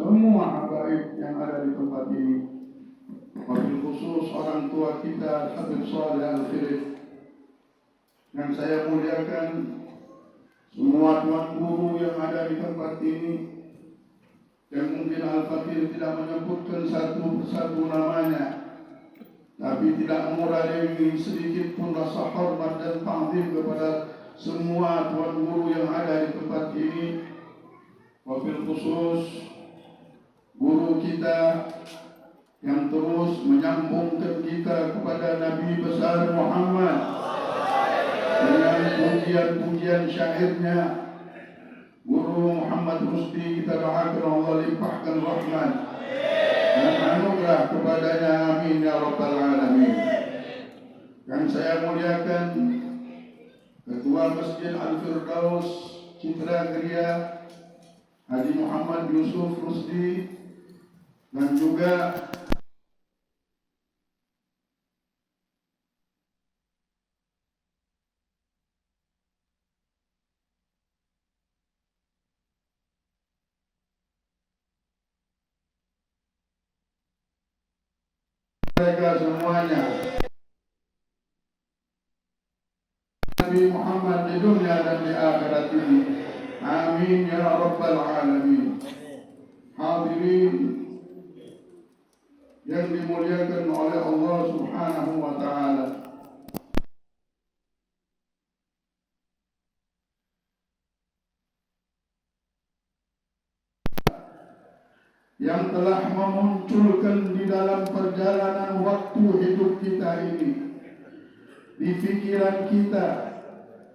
semua habaib yang ada di tempat ini, wabil khusus orang tua kita Habib Saleh Al-Khirif yang saya muliakan, semua tuan guru yang ada di tempat ini, yang mungkin Al-Fakir tidak menyebutkan satu persatu namanya, tapi tidak mengurangi sedikit pun rasa hormat dan ta'zim kepada semua tuan guru yang ada di tempat ini, wabil khusus guru kita yang terus menyambungkan kita kepada Nabi besar Muhammad dengan pujian-pujian syairnya. Guru Muhammad Rusdi, kita doakan Allah limpahkan rahmat dan anugerah kepadanya, amin ya rabbal alamin. Yang saya muliakan Ketua Masjid Al-Firdaus Citra Geria Haji Muhammad Yusuf Rusdi, dan juga mereka semuanya, Nabi Muhammad di dunia dan di akhirat ini, amin ya rabbal alamin. Hadirin yang dimuliakan oleh Allah Subhanahu wa ta'ala, yang telah memunculkan di dalam perjalanan waktu hidup kita ini, di pikiran kita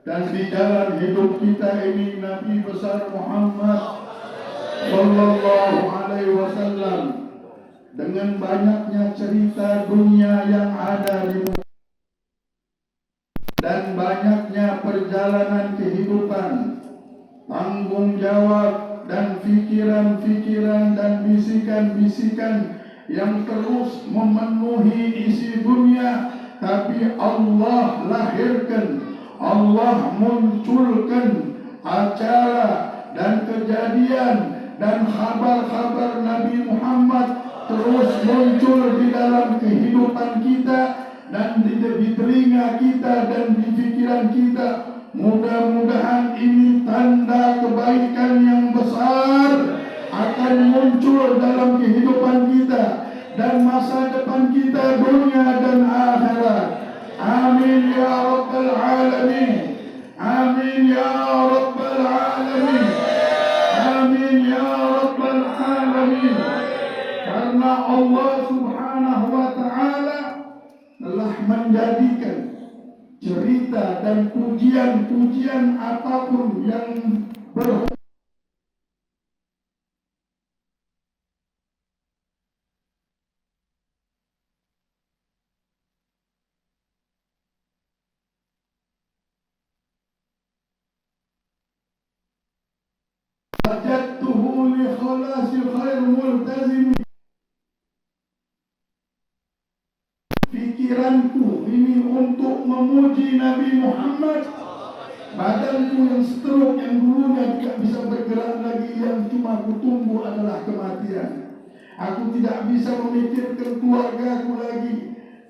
dan di jalan hidup kita ini, Nabi besar Muhammad sallallahu alaihi wasallam, dengan banyaknya cerita dunia yang ada di dan banyaknya perjalanan kehidupan, tanggung jawab dan fikiran-fikiran dan bisikan-bisikan yang terus memenuhi isi dunia, tapi Allah lahirkan, Allah munculkan acara dan kejadian dan kabar-kabar Nabi Muhammad terus muncul di dalam kehidupan kita dan di telinga kita dan di pikiran kita. Mudah-mudahan ini tanda kebaikan yang besar akan muncul dalam kehidupan kita dan masa depan kita, dunia dan akhirat. Amin ya rabbal alamin. Amin ya rabbal alamin. Amin ya rabbal alamin. Karena Allah Subhanahu wa ta'ala telah menjadikan cerita dan pujian-pujian apapun yang wajadtuhu li khalasi khair multazim. Pikiranku ini untuk memuji Nabi Muhammad, badanku yang stroke, yang dulunya tidak bisa bergerak lagi, yang cuma kutumbuh adalah kematian. Aku tidak bisa memikirkan keluargaku lagi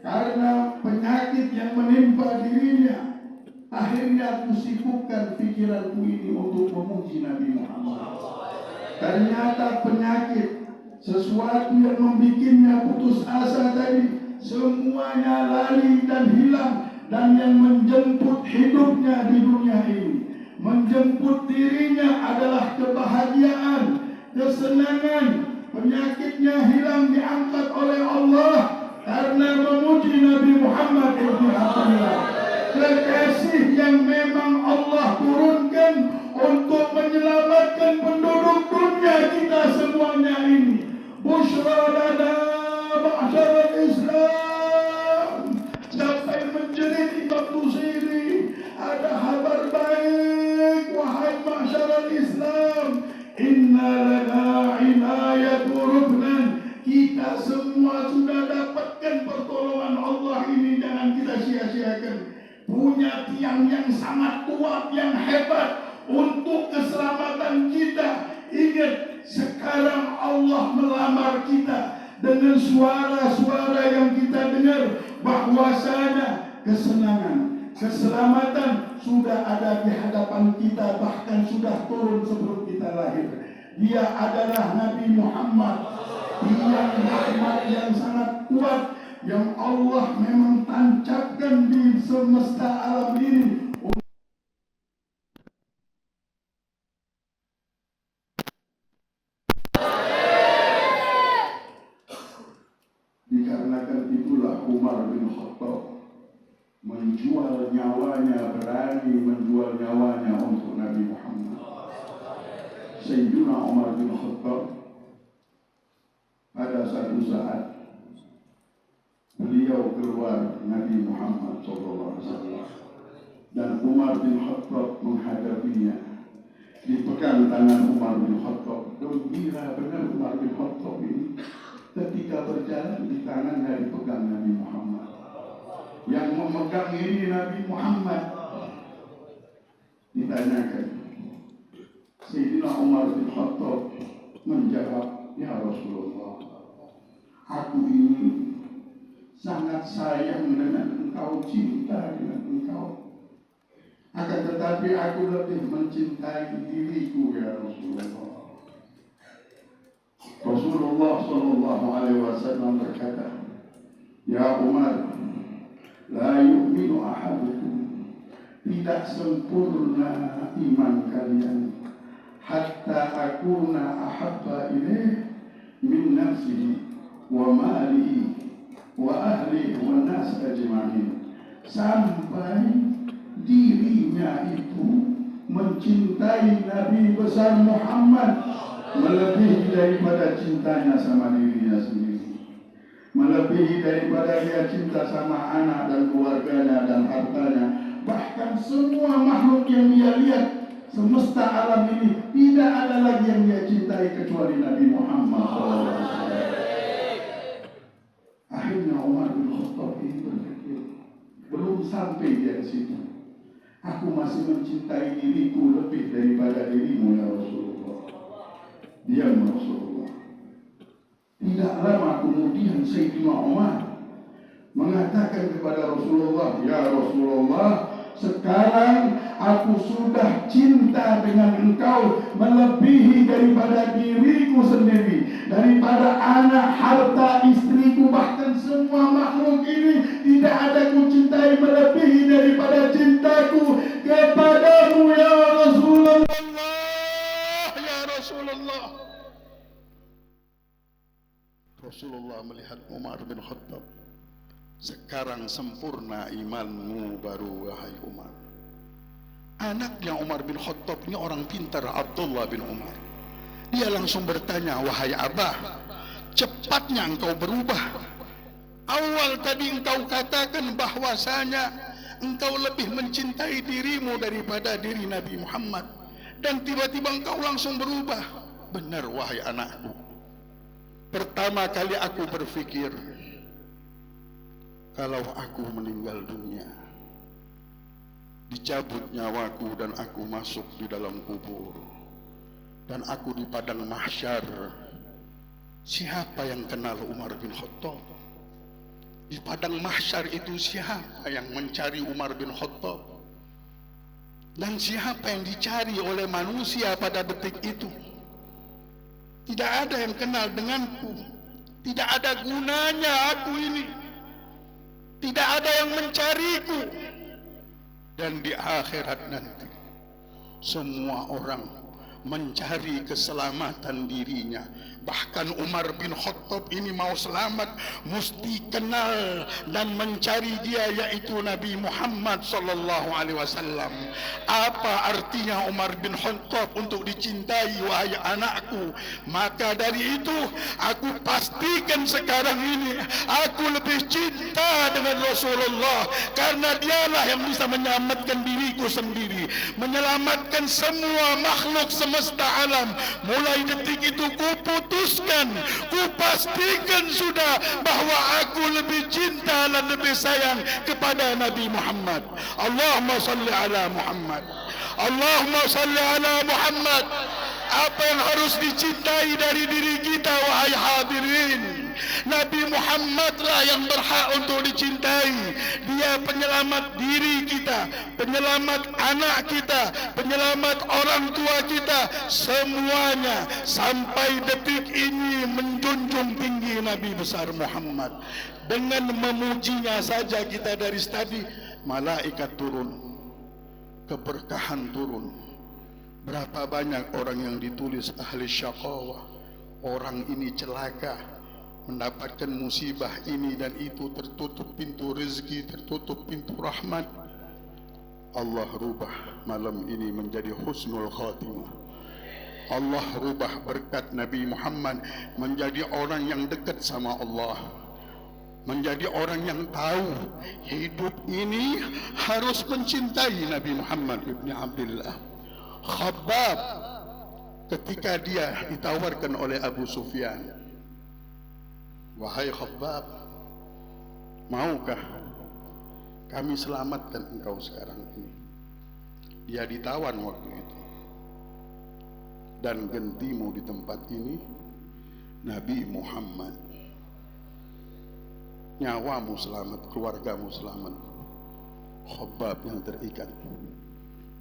karena penyakit yang menimpa dirinya. Akhirnya aku sibukkan pikiranku ini untuk memuji Nabi Muhammad. Ternyata penyakit, sesuatu yang membikinnya putus asa tadi, semuanya lari dan hilang, dan yang menjemput hidupnya di dunia ini, menjemput dirinya adalah kebahagiaan, kesenangan. Penyakitnya hilang, diangkat oleh Allah karena memuji Nabi Muhammad ibn Abdullah, kekasih yang memang Allah turunkan untuk menyelamatkan penduduk dunia kita semuanya ini. Bushra lana ma'asyaral Islam. Siapa yang menjerit Imam Busiri, ada kabar baik wahai ma'asyaral Islam. Inna lana inayatu ruknan. Kita semua sudah dapatkan pertolongan Allah ini, jangan kita sia-siakan. Punya tiang yang sangat kuat, yang hebat untuk keselamatan kita. Ingat, sekarang Allah melamar kita dengan suara-suara yang kita dengar bahwasanya kesenangan, keselamatan sudah ada di hadapan kita, bahkan sudah turun sebelum kita lahir. Dia adalah Nabi Muhammad yang rahmat yang sangat kuat yang Allah memang tancapkan di semesta alam ini. Dikarenakan itulah Umar bin Khattab menjual nyawanya, berani menjual nyawanya untuk Nabi Muhammad. Sayyidina Umar bin Khattab pada satu saat beliau keluar Nabi Muhammad SAW dan Umar bin Khattab menghadapinya. Dipegang tangan Umar bin Khattab. Gembira benar Umar bin Khattab ini. Ketika berjalan di tangannya dipegang Nabi Muhammad. Yang memegang ini Nabi Muhammad. Ditanyakan. Sayyidina Umar bin Khattab menjawab, "Ya Rasulullah, aku ini sangat sayang dengan engkau, cinta dengan engkau. Akan tetapi aku lebih mencintai diriku ya Rasulullah." Rasulullah sallallahu alaihi wasallam berkata, "Ya Umar, la yu'minu ahadukum, tidak sempurna iman kalian hatta akuna ahabba ilaih min nafsihi wa malihi wa ahlihi wa nas ajma'in." Sampai dirinya itu mencintai Nabi besar Muhammad melebihi daripada cintanya sama dirinya sendiri, melebihi daripada dia cinta sama anak dan keluarganya dan hartanya, bahkan semua makhluk yang dia lihat semesta alam ini tidak ada lagi yang dia cintai kecuali Nabi Muhammad SAW. Akhirnya Umar bin Khattab ini berpikir, belum sampai dia ke situ. Aku masih mencintai diriku lebih daripada dirimu ya Rasulullah. Diam Rasulullah. Tidak lama kemudian Sayyidina Umar mengatakan kepada Rasulullah, "Ya Rasulullah, sekarang aku sudah cinta dengan engkau melebihi daripada diriku sendiri, daripada anak, harta, istriku, bahkan semua makhluk ini tidak ada ku cintai melebihi daripada cintaku kepadamu ya Rasulullah." Ya Rasulullah. Rasulullah melihat Umar bin Khattab. Sekarang sempurna imanmu baru wahai Umar. Anaknya Umar bin Khattab ini orang pintar, Abdullah bin Umar. Dia langsung bertanya, "Wahai Abah, cepatnya engkau berubah. Awal tadi engkau katakan bahwasanya engkau lebih mencintai dirimu daripada diri Nabi Muhammad. Dan tiba-tiba engkau langsung berubah." "Benar wahai anakku. Pertama kali aku berpikir, kalau aku meninggal dunia, dicabut nyawaku dan aku masuk di dalam kubur, dan aku di padang mahsyar, siapa yang kenal Umar bin Khattab? Di padang mahsyar itu siapa yang mencari Umar bin Khattab? Dan siapa yang dicari oleh manusia pada detik itu? Tidak ada yang kenal denganku. Tidak ada gunanya aku ini. Tidak ada yang mencariku. Dan di akhirat nanti semua orang mencari keselamatan dirinya. Bahkan Umar bin Khattab ini mau selamat, mesti kenal dan mencari dia, yaitu Nabi Muhammad sallallahu alaihi wasallam. Apa artinya Umar bin Khattab untuk dicintai wahai anakku? Maka dari itu aku pastikan sekarang ini aku lebih cinta dengan Rasulullah, karena dialah yang bisa menyelamatkan diriku sendiri, menyelamatkan semua makhluk semesta alam. Mulai detik itu kuputuskan, kupastikan sudah bahwa aku lebih cinta dan lebih sayang kepada Nabi Muhammad. Allahumma salli ala Muhammad. Allahumma salli ala Muhammad. Apa yang harus dicintai dari diri kita, wahai hadirin? Nabi Muhammad lah yang berhak untuk dicintai. Dia penyelamat diri kita, penyelamat anak kita, penyelamat orang tua kita, semuanya. Sampai detik ini menjunjung tinggi Nabi besar Muhammad. Dengan memujinya saja kita dari tadi, malaikat turun, keberkahan turun. Berapa banyak orang yang ditulis ahli syaqawah, orang ini celaka, mendapatkan musibah ini dan itu, tertutup pintu rezeki, tertutup pintu rahmat. Allah rubah malam ini menjadi husnul khatimah. Allah rubah berkat Nabi Muhammad menjadi orang yang dekat sama Allah, menjadi orang yang tahu hidup ini harus mencintai Nabi Muhammad ibn Abdullah. Khabbab ketika dia ditawarkan oleh Abu Sufyan, wahai Khabbab, maukah kami selamatkan engkau sekarang ini? Dia ditawan waktu itu. Dan gantimu di tempat ini Nabi Muhammad. Nyawamu selamat, keluargamu selamat. Khabbab yang terikat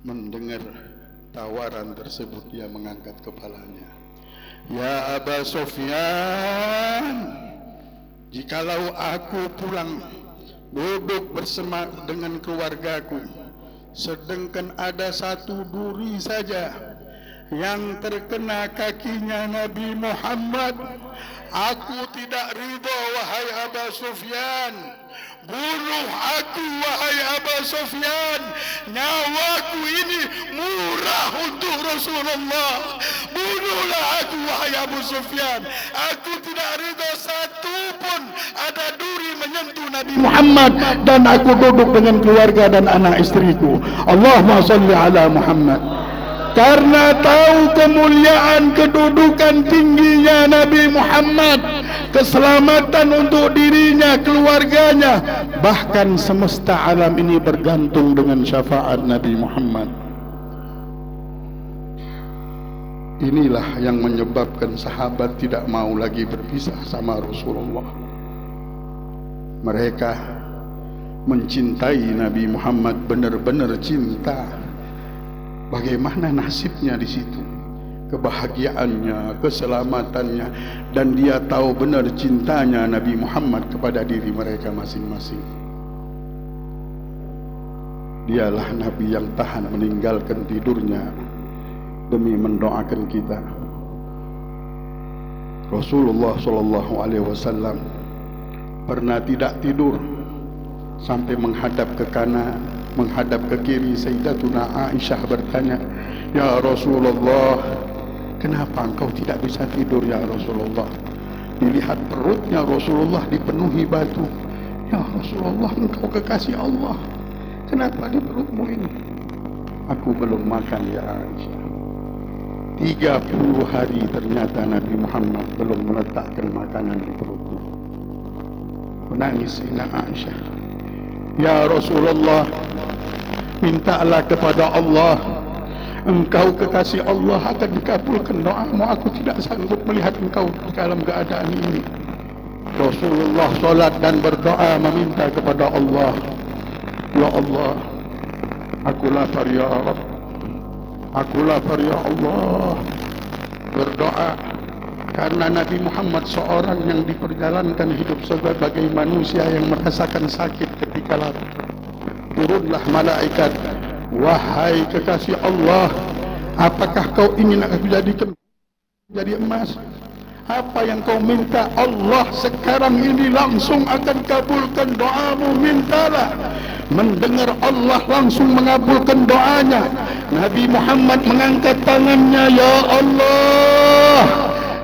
mendengar tawaran tersebut, dia mengangkat kepalanya. Ya Aba Sufyan, jikalau aku pulang duduk bersama dengan keluargaku, sedangkan ada satu duri saja yang terkena kakinya Nabi Muhammad, aku tidak ridha, wahai Aba Sufyan. Bunuh aku, wahai Aba Sufyan. Nyawaku ini murah untuk Rasulullah. Bunuhlah aku, wahai Abu Sufyan. Aku tidak ridha satu pun ada duri menyentuh Nabi Muhammad, dan aku duduk dengan keluarga dan anak istriku. Allahumma salli ala Muhammad. Karena tahu kemuliaan kedudukan tingginya Nabi Muhammad, keselamatan untuk dirinya, keluarganya, bahkan semesta alam ini bergantung dengan syafaat Nabi Muhammad. Inilah yang menyebabkan sahabat tidak mau lagi berpisah sama Rasulullah. Mereka mencintai Nabi Muhammad, benar-benar cinta. Bagaimana nasibnya di situ, kebahagiaannya, keselamatannya, dan dia tahu benar cintanya Nabi Muhammad kepada diri mereka masing-masing. Dialah Nabi yang tahan meninggalkan tidurnya demi mendoakan kita. Rasulullah SAW pernah tidak tidur sampai menghadap ke kanan, menghadap ke kiri. Sayyidatuna Aisyah bertanya, ya Rasulullah, kenapa engkau tidak bisa tidur ya Rasulullah? Dilihat perutnya Rasulullah dipenuhi batu. Ya Rasulullah, engkau kekasih Allah, kenapa di perutmu ini? Aku belum makan ya Aisyah. 30 hari ternyata Nabi Muhammad belum meletakkan makanan di perutnya. Menangis Aisyah, ya Rasulullah, mintalah kepada Allah, engkau kekasih Allah, akan dikabulkan doamu. Aku tidak sanggup melihat engkau dalam keadaan ini. Rasulullah solat dan berdoa meminta kepada Allah, ya Allah, aku lapar ya Rabb, aku lapar ya Allah. Berdoa karena Nabi Muhammad seorang yang diperjalankan hidup sebagai manusia yang merasakan sakit ketika lapar. Turunlah malaikat, wahai kekasih Allah, apakah kau ingin aku jadikan jadi emas? Apa yang kau minta Allah sekarang ini langsung akan kabulkan doamu. Mintalah. Mendengar Allah langsung mengabulkan doanya. Nabi Muhammad mengangkat tangannya, ya Allah,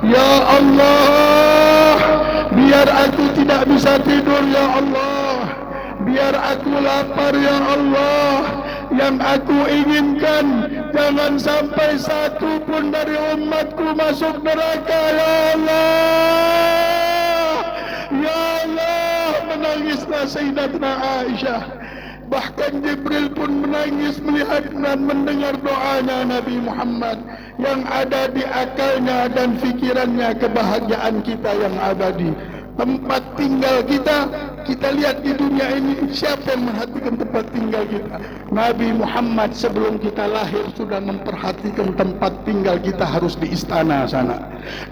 ya Allah, biar aku tidak bisa tidur ya Allah, biar aku lapar ya Allah. Yang aku inginkan, jangan sampai satu pun dari umatku masuk neraka ya Allah. Ya Allah, menangislah Sayyidatuna Aisyah. Bahkan Jibril pun menangis melihat dan mendengar doanya Nabi Muhammad yang ada di akalnya dan fikirannya kebahagiaan kita yang abadi. Tempat tinggal kita, kita lihat di dunia ini, siapa yang memperhatikan tempat tinggal kita? Nabi Muhammad sebelum kita lahir sudah memperhatikan tempat tinggal kita harus di istana sana.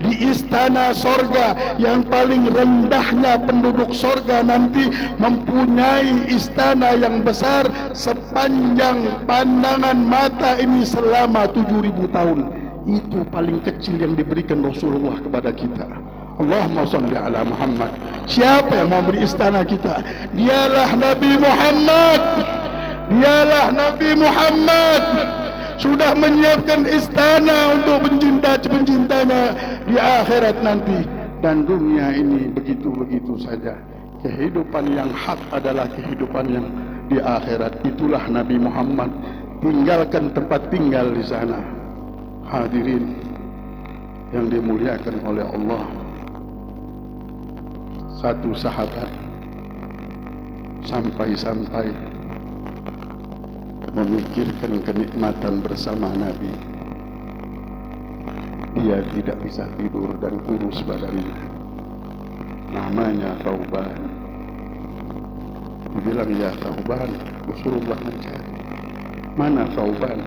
Di istana sorga yang paling rendahnya penduduk sorga nanti mempunyai istana yang besar sepanjang pandangan mata ini selama 7.000 tahun. Itu paling kecil yang diberikan Rasulullah kepada kita. Allahumma salli ala Muhammad. Siapa yang mau beri istana kita? Dialah Nabi Muhammad. Dialah Nabi Muhammad. Sudah menyiapkan istana untuk pencinta-pencintanya di akhirat nanti. Dan dunia ini begitu-begitu saja. Kehidupan yang hak adalah kehidupan yang di akhirat. Itulah Nabi Muhammad. Tinggalkan tempat tinggal di sana. Hadirin yang dimuliakan oleh Allah. Satu sahabat sampai-sampai memikirkan kenikmatan bersama Nabi. Dia tidak bisa tidur dan kurus badannya. Namanya Thauban. Dibilang, ya Thauban, Rasulullah mencari. Mana Thauban?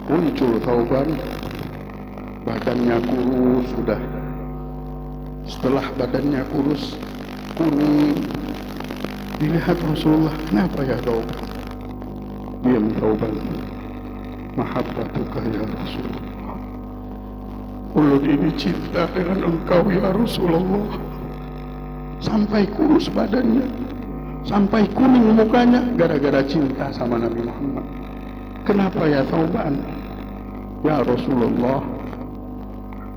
Muncul Thauban, badannya kurus sudah. Setelah badannya kurus, kuning, dilihat Rasulullah, kenapa ya Thauban? Diam Thauban. Mahabbatuka ya Rasulullah. Ulut ini cinta dengan engkau ya Rasulullah. Sampai kurus badannya, sampai kuning mukanya, gara-gara cinta sama Nabi Muhammad. Kenapa ya Thauban? Ya Rasulullah,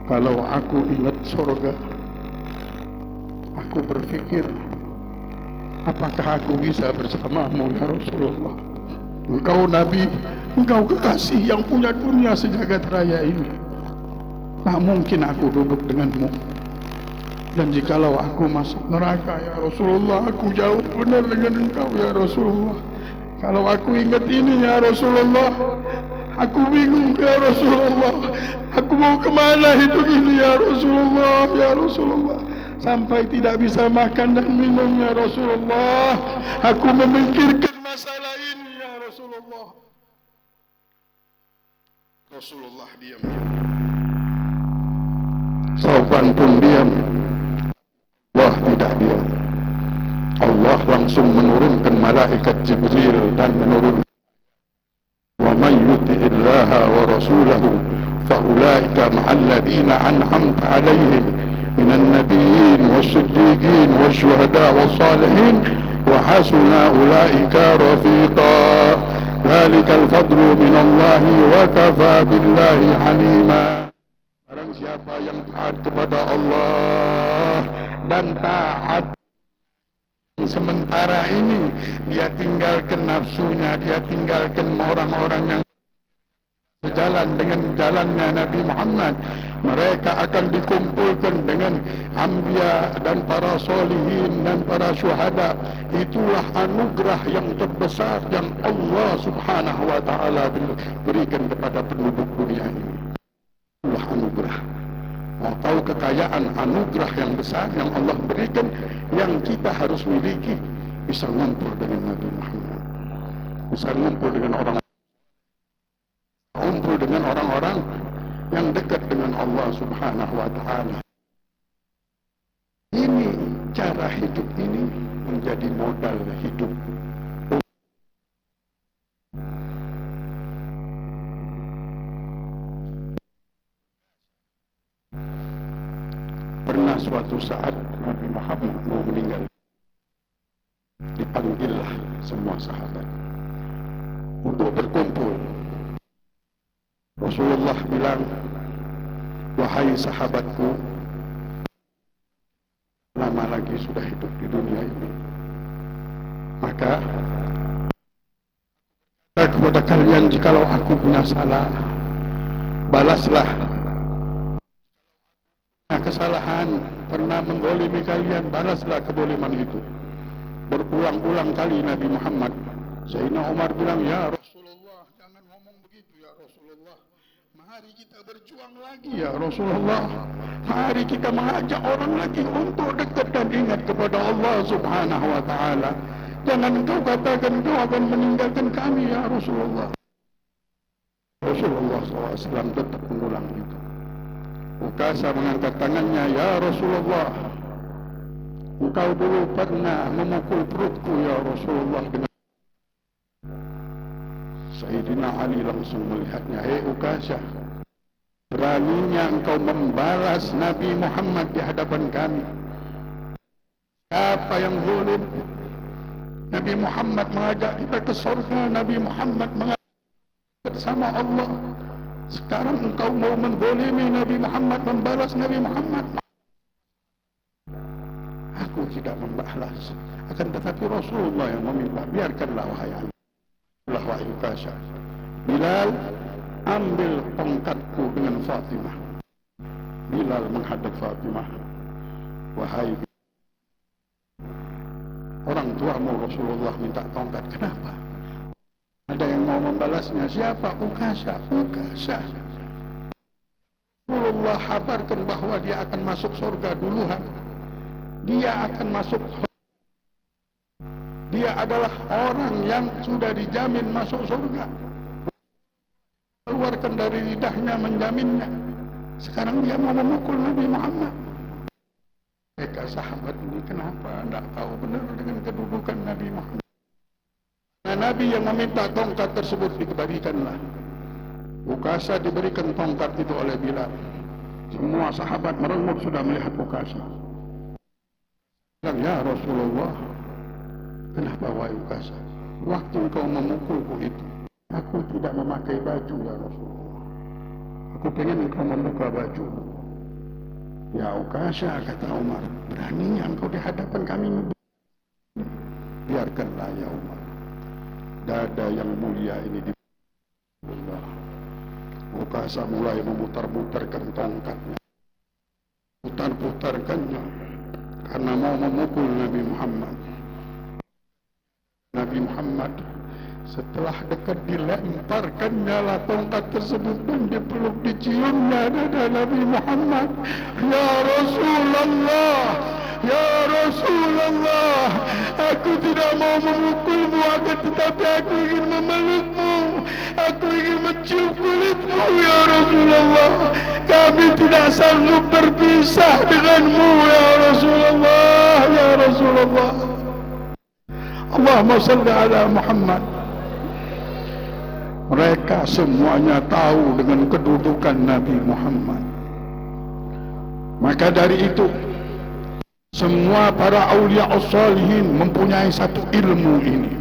kalau aku ingat surga, aku berpikir, apakah aku bisa bersamamu ya Rasulullah? Engkau Nabi, engkau kekasih yang punya dunia sejagat raya ini. Tak mungkin aku duduk denganmu. Dan jikalau aku masuk neraka ya Rasulullah, aku jauh benar dengan engkau ya Rasulullah. Kalau aku ingat ini ya Rasulullah, aku bingung ya Rasulullah. Aku mau kemana hidup ini ya Rasulullah, ya Rasulullah. Sampai tidak bisa makan dan minum ya Rasulullah. Aku memikirkan masalah ini ya Rasulullah. Rasulullah diam. Thauban pun diam. Allah tidak diam. Allah langsung menurunkan malaikat Jibril dan menurunkan, wa man yuti'illaha wa rasulahu fa ulaika ma'al ladzina an'amta 'alaihim minan nabiyyin was-siddiqin wasyuhada was-salihin wa hasuna ulaika rafiqa. Dzalikal fadlu minallahi wa kafa billahi 'alima. Barang siapa yang taat kepada Allah dan taat sementara ini, dia tinggalkan nafsunya, dia tinggalkan orang-orang yang sejalan dengan jalannya Nabi Muhammad. Mereka akan dikumpulkan dengan anbiya dan para solihin dan para syuhada. Itulah anugerah yang terbesar yang Allah subhanahu wa ta'ala berikan kepada penduduk dunia ini. Itulah anugerah. Mau tahu kekayaan anugerah yang besar yang Allah berikan, yang kita harus miliki, bisa ngumpul dengan Nabi Muhammad, bisa ngumpul dengan orang-orang yang dekat dengan Allah subhanahu wa ta'ala. Ini cara hidup ini menjadi modal hidup. Pernah suatu saat Nabi Muhammad mau meninggal, dipanggillah semua sahabat untuk berkumpul. Rasulullah bilang, wahai sahabatku, lama lagi sudah hidup di dunia ini, maka kepada kalian, jikalau aku punya salah, balaslah. Kesalahan, pernah menggolimi kalian, balaslah keboliman itu. Berulang-ulang kali Nabi Muhammad, Sayyidina Umar bilang, ya Rasulullah, jangan ngomong begitu ya Rasulullah. Mari kita berjuang lagi ya Rasulullah. Mari kita mengajak orang lagi untuk dekat dan ingat kepada Allah Subhanahu wa ta'ala. Jangan engkau katakan engkau akan meninggalkan kami ya Rasulullah. Rasulullah SAW tetap mengulang itu. Ukasha mengangkat tangannya, ya Rasulullah, engkau dulu pernah memukul perutku ya Rasulullah. Dengan Sayyidina Ali langsung melihatnya, hei Ukasha, beraninya engkau membalas Nabi Muhammad di hadapan kami. Siapa yang zalim? Nabi Muhammad mengajak kita ke surga, Nabi Muhammad mengajak bersama Allah. Sekarang engkau mau menzalimi Nabi Muhammad, membalas Nabi Muhammad. Aku tidak membalas, akan tetapi Rasulullah yang meminta, biarkanlah wahai Ukasha. Bilal, ambil tongkatku dengan Fatimah. Bilal menghadap Fatimah, wahai orang tuamu Rasulullah minta tongkat, kenapa? Ada yang mau membalasnya, siapa? Ukasha. Rasulullah habarkan bahwa dia akan masuk surga duluan. Dia akan masuk. Dia adalah orang yang sudah dijamin masuk surga. Keluarkan dari lidahnya menjaminnya. Sekarang dia mau memukul Nabi Muhammad. Mereka sahabat ini kenapa tidak tahu benar dengan kedudukan Nabi Muhammad? Nah, Nabi yang meminta tongkat tersebut dikembalikanlah. Ukasha diberikan tongkat itu oleh Bilal. Semua sahabat merengut sudah melihat Ukasha. Ya Rasulullah, kenapa wahai Ukasha? Waktu engkau memukulku itu, aku tidak memakai baju ya Rasulullah. Aku pengen engkau membuka baju. Ya Ukasha, kata Umar, beraninya engkau di hadapan kami. Biarkanlah ya Umar. Dada yang mulia ini di Allah. Ukasha mulai memutar-mutarkan tongkatnya. Putar-putarkannya. Karena mau memukul Nabi Muhammad. Nabi Muhammad setelah dekat dilemparkannya lah tongkat tersebut dan dipeluk diciumnya dada Nabi Muhammad. Ya Rasulullah, ya Rasulullah, aku tidak mau memukulmu, akan tetapi aku ingin memelukmu, aku ingin mencium kulitmu ya Rasulullah. Kami tidak sanggup berpisah denganmu ya Rasulullah, ya Rasulullah. Allahumma salli ala Muhammad. Mereka semuanya tahu dengan kedudukan Nabi Muhammad. Maka dari itu, semua para awliya as-salihin mempunyai satu ilmu ini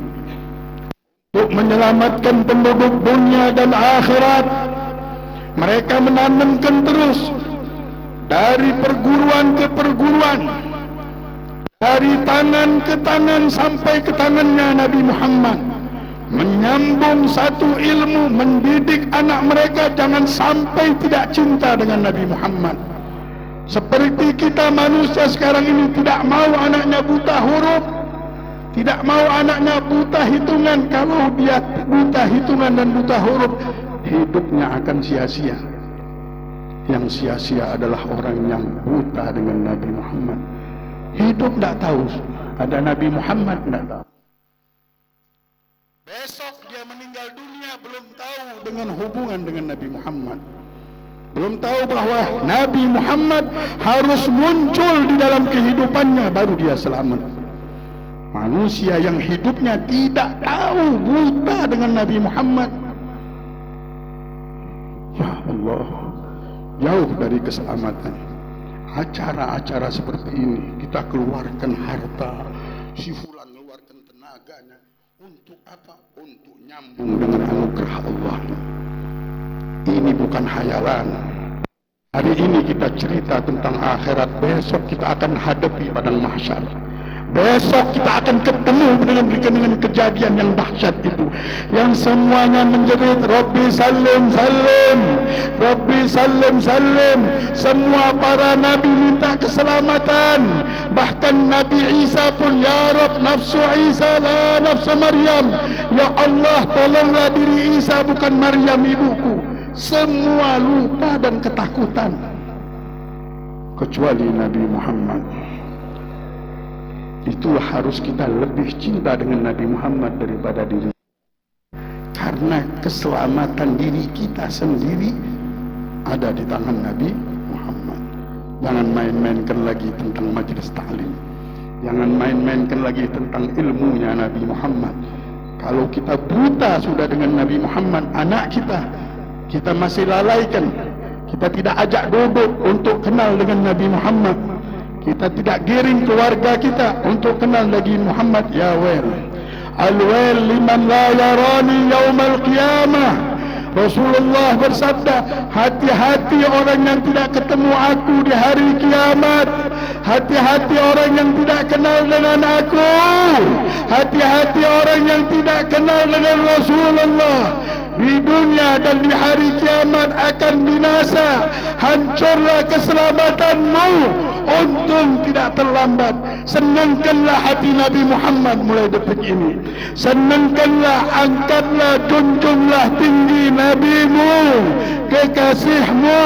untuk menyelamatkan penduduk dunia dan akhirat. Mereka menanamkan terus dari perguruan ke perguruan, dari tangan ke tangan sampai ke tangannya Nabi Muhammad, menyambung satu ilmu, mendidik anak mereka jangan sampai tidak cinta dengan Nabi Muhammad. Seperti kita manusia sekarang ini tidak mau anaknya buta huruf, tidak mau anaknya buta hitungan. Kalau dia buta hitungan dan buta huruf, hidupnya akan sia-sia. Yang sia-sia adalah orang yang buta dengan Nabi Muhammad. Hidup tidak tahu ada Nabi Muhammad, tidak tahu. Besok dia meninggal dunia belum tahu dengan hubungan dengan Nabi Muhammad. Belum tahu bahwa Nabi Muhammad harus muncul di dalam kehidupannya baru dia selamat. Manusia yang hidupnya tidak tahu, buta dengan Nabi Muhammad, ya Allah, jauh dari keselamatan. Acara-acara seperti ini kita keluarkan harta, si fulan keluarkan tenaganya. Untuk apa? Untuk nyambung dengan anugerah Allah. Ini bukan hayalan. Hari ini kita cerita tentang akhirat, besok kita akan hadapi padang mahsyar. Besok kita akan ketemu dengan kejadian yang dahsyat itu, yang semuanya menjerit Rabbi salim salim, Rabbi salim salim. Semua para nabi minta minta keselamatan. Bahkan Nabi Isa pun, ya Rab, nafsu Isa la nafsu Maryam. Ya Allah, tolonglah diri Isa, bukan Maryam ibuku. Semua lupa dan ketakutan, kecuali Nabi Muhammad. Itulah harus kita lebih cinta dengan Nabi Muhammad daripada diri. Karena keselamatan diri kita sendiri ada di tangan Nabi Muhammad. Jangan main-mainkan lagi tentang majelis ta'lim. Jangan main-mainkan lagi tentang ilmunya Nabi Muhammad. Kalau kita buta sudah dengan Nabi Muhammad, anak kita masih lalaikan. Kita tidak ajak duduk untuk kenal dengan Nabi Muhammad. Kita tidak giring keluarga kita untuk kenal Nabi Muhammad. Ya wail, al-wail liman la yarani yaumal qiyamah. Rasulullah bersabda, hati-hati orang yang tidak ketemu aku di hari kiamat. Hati-hati orang yang tidak kenal dengan aku. Hati-hati orang yang tidak kenal dengan Rasulullah. Di dunia dan di hari kiamat akan binasa. Hancurlah keselamatanmu. Untung tidak terlambat. Senangkanlah hati Nabi Muhammad mulai detik ini. Senangkanlah, angkatlah, junjunglah tinggi Nabimu, kekasihmu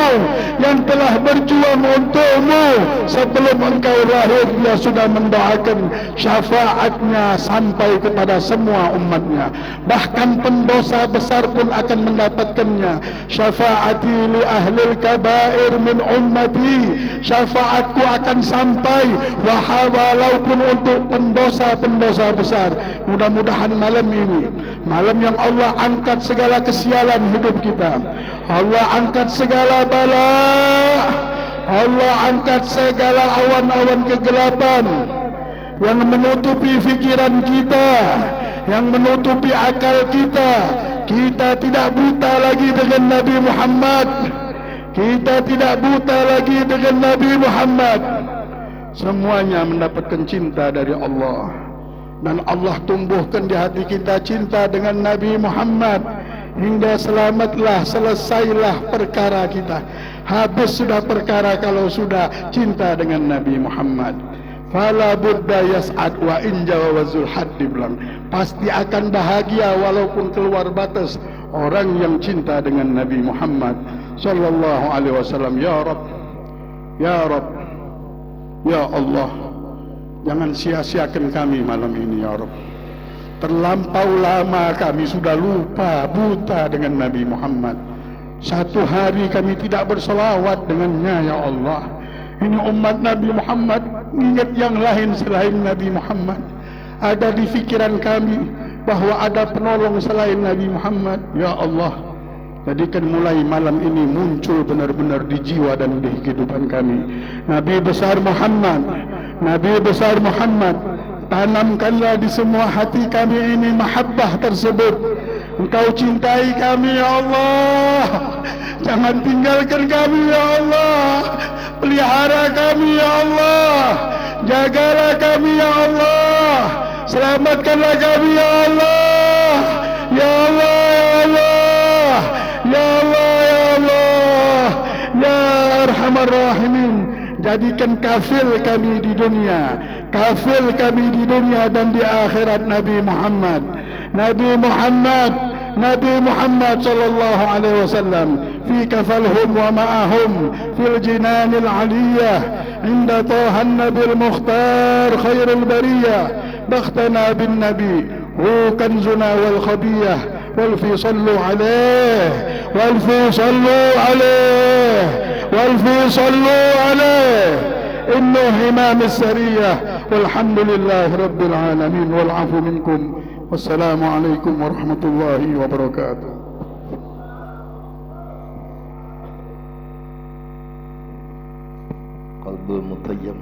yang telah berjuang untukmu. Sebelum engkau lahir, dia sudah mendoakan syafaatnya sampai kepada semua umatnya. Bahkan pendosa besar pun akan mendapatkannya. Syafaati li ahlil kabair min ummati. Syafaatku akan sampai walaupun untuk pendosa-pendosa besar. Mudah-mudahan malam ini, malam yang Allah angkat segala kesialan hidup kita, Allah angkat segala bala, Allah angkat segala awan-awan kegelapan yang menutupi fikiran kita, yang menutupi akal kita. Kita tidak buta lagi dengan Nabi Muhammad. Kita tidak buta lagi dengan Nabi Muhammad. Semuanya mendapatkan cinta dari Allah. Dan Allah tumbuhkan di hati kita cinta dengan Nabi Muhammad. Hingga selamatlah, selesailah perkara kita. Habis sudah perkara kalau sudah cinta dengan Nabi Muhammad. Fala budda yas'ad wa injawa wazul haddi bilang. Pasti akan bahagia walaupun keluar batas orang yang cinta dengan Nabi Muhammad sallallahu alaihi wasallam. Ya Rabb, ya Rabb, ya Allah, jangan sia-siakan kami malam ini ya Rabb. Terlampau lama kami sudah lupa, buta dengan Nabi Muhammad. Satu hari kami tidak berselawat dengannya ya Allah. Ini umat Nabi Muhammad ingat yang lain selain Nabi Muhammad. Ada di fikiran kami bahwa ada penolong selain Nabi Muhammad. Ya Allah, jadikan mulai malam ini muncul benar-benar di jiwa dan di kehidupan kami Nabi besar Muhammad. Nabi besar Muhammad, tanamkanlah di semua hati kami ini mahabbah tersebut. Engkau cintai kami ya Allah. Jangan tinggalkan kami ya Allah. Pelihara kami ya Allah. Jagalah kami ya Allah. Selamatkanlah kami ya Allah. Ya Allah, ya Allah, ya Allah, ya Allah, ya Arhamar Rahimin. Jadikan kafil kami di dunia, kafil kami di dunia dan di akhirat Nabi Muhammad. Nabi Muhammad, Nabi Muhammad sallallahu alaihi wasallam fi kafalhum wa ma'ahum fil jinanil aliyah inda tahan nabil mukhtar khairul bariyah baktana bin nabi hu kanzuna wal khabiyah wal fi sallu alaih wal fi sallu alaih wal fi sallu alaih innahu imam as-sariyah walhamdulillahi rabbil alamin wal afu minkum. Wassalamualaikum warahmatullahi wabarakatuh. Qalbul mutayyib.